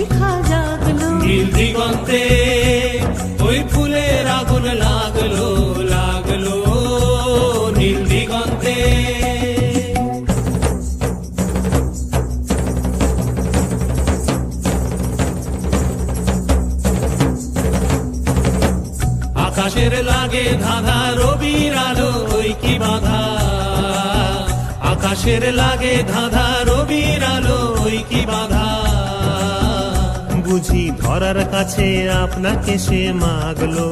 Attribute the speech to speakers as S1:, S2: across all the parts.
S1: শিখা জাগলো,
S2: নীল দিগন্তে ওই ফুলের আগুন লাগলো লাগলো নীল দিগন্তে। আকাশের লাগে ধাঁধা রবির আলো ওই কি বাধা, আকাশের লাগে ধাঁধা রবির আলো ওই কি বাধা।
S3: বুঝি ধরার কাছে আপনাকে সে মাগলো,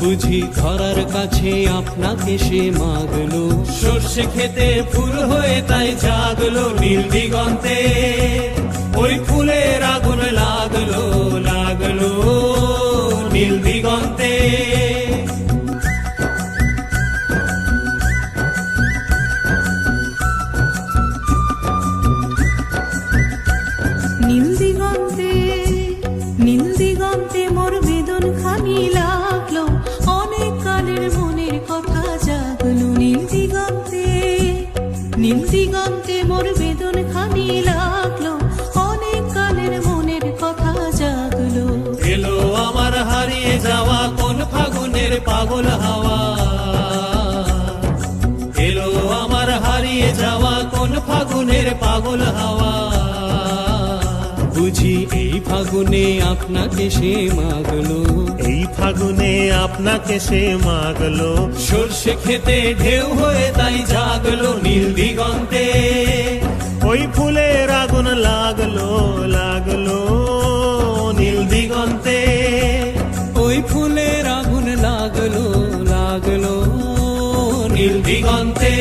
S2: বুঝি ধরার কাছে আপনাকে সে মাগলো, সর্ষে খেতে ফুল হয়ে তাই জাগলো নীল দিগন্তে ওই ফুলের আগুন লাগলো লাগলো নীল দিগন্তে।
S1: নীল দিগন্তে নীল দিগন্তে মোর বেদন খানি লাগলো, অনেক কালের মনের কথা জাগলো নীল দিগন্তে, নীল দিগন্তে মোর বেদন খানি লাগলো, অনেক কালের মনের কথা জাগলো।
S2: এলো আমার হারিয়ে যাওয়া কোন ফাগুনের পাগল হাওয়া, এলো আমার হারিয়ে যাওয়া কোন ফাগুনের পাগল হাওয়া। বুঝি এই ফাগুনে আপনাকে সে মাগলো,
S3: এই ফাগুনে আপনাকে সে মাগলো,
S2: সর্ষে খেতে ঢেউ হয়ে তাই জাগলো নীল দিগন্তে
S3: ওই ফুলের আগুন লাগলো লাগলো নীল দিগন্তে।
S2: ওই ফুলের আগুন লাগলো লাগলো নীল দিগন্তে।